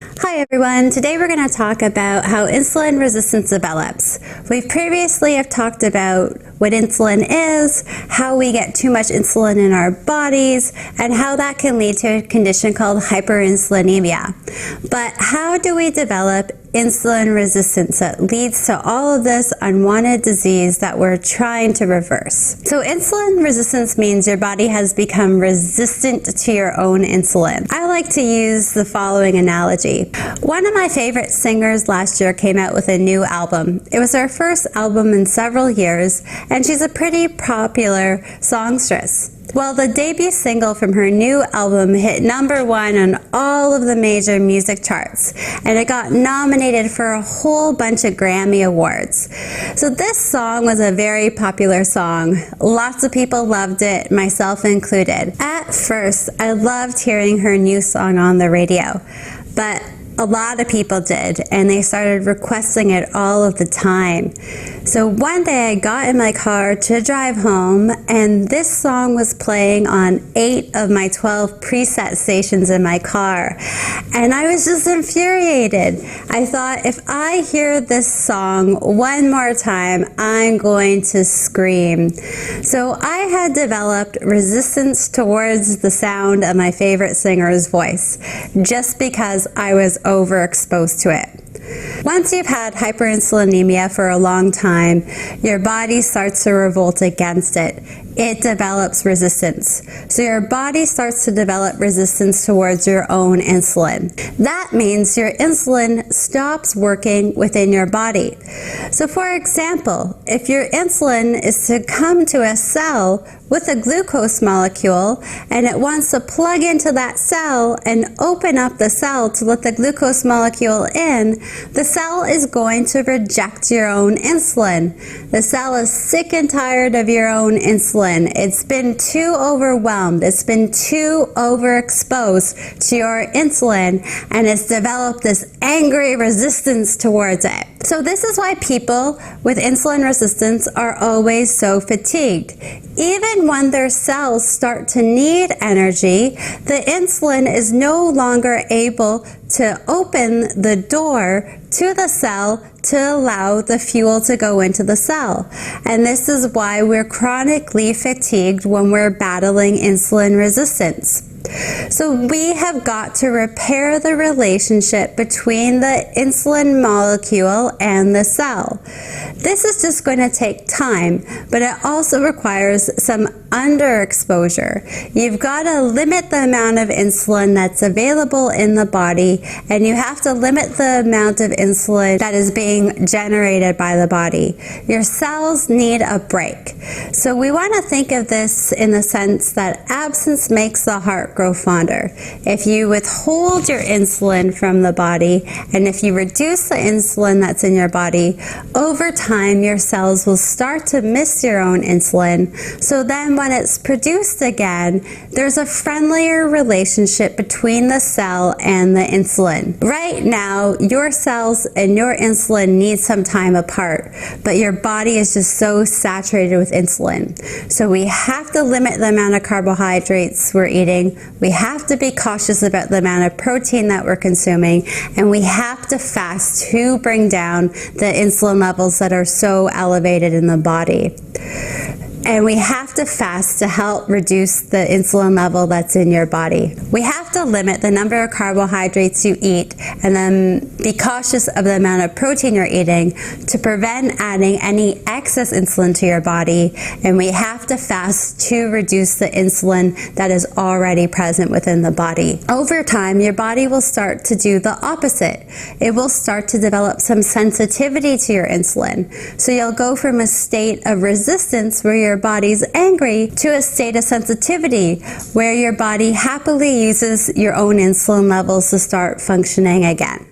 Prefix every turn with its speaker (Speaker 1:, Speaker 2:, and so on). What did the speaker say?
Speaker 1: Hi everyone, today we're going to talk about how insulin resistance develops. We've previously have talked about what insulin is, how we get too much insulin in our bodies, and how that can lead to a condition called hyperinsulinemia. But how do we develop insulin resistance that leads to all of this unwanted disease that we're trying to reverse? So insulin resistance means your body has become resistant to your own insulin. I like to use the following analogy. One of my favorite singers last year came out with a new album. It was her first album in several years, and she's a pretty popular songstress. Well, the debut single from her new album hit #1 on all of the major music charts, and it got nominated for a whole bunch of Grammy Awards. So this song was a very popular song. Lots of people loved it, myself included. At first, I loved hearing her new song on the radio, but a lot of people did, and they started requesting it all of the time. So one day I got in my car to drive home, and this song was playing on 8 of my 12 preset stations in my car. And I was just infuriated. I thought, if I hear this song one more time, I'm going to scream. So I had developed resistance towards the sound of my favorite singer's voice, just because I was overexposed to it. Once you've had hyperinsulinemia for a long time, your body starts to revolt against it. It develops resistance. So your body starts to develop resistance towards your own insulin. That means your insulin stops working within your body. So for example, if your insulin is to come to a cell with a glucose molecule and it wants to plug into that cell and open up the cell to let the glucose molecule in, the cell is going to reject your own insulin. The cell is sick and tired of your own insulin. It's been too overwhelmed. It's been too overexposed to your insulin, and it's developed this angry resistance towards it. So this is why people with insulin resistance are always so fatigued. Even when their cells start to need energy, the insulin is no longer able to open the door to the cell to allow the fuel to go into the cell. And this is why we're chronically fatigued when we're battling insulin resistance. So we have got to repair the relationship between the insulin molecule and the cell. This is just going to take time, but it also requires some underexposure. You've got to limit the amount of insulin that's available in the body, and you have to limit the amount of insulin that is being generated by the body. Your cells need a break. So we want to think of this in the sense that absence makes the heart grow fonder. If you withhold your insulin from the body, and if you reduce the insulin that's in your body, over time your cells will start to miss your own insulin. So then when it's produced again, there's a friendlier relationship between the cell and the insulin. Right now, your cells and your insulin need some time apart, but your body is just so saturated with insulin. So we have to limit the amount of carbohydrates we're eating. We have to be cautious about the amount of protein that we're consuming, and we have to fast to bring down the insulin levels that are so elevated in the body. And we have to fast to help reduce the insulin level that's in your body. We have to limit the number of carbohydrates you eat, and then be cautious of the amount of protein you're eating to prevent adding any excess insulin to your body. And we have to fast to reduce the insulin that is already present within the body. Over time, your body will start to do the opposite. It will start to develop some sensitivity to your insulin. So you'll go from a state of resistance where your body's angry to a state of sensitivity where your body happily uses your own insulin levels to start functioning again.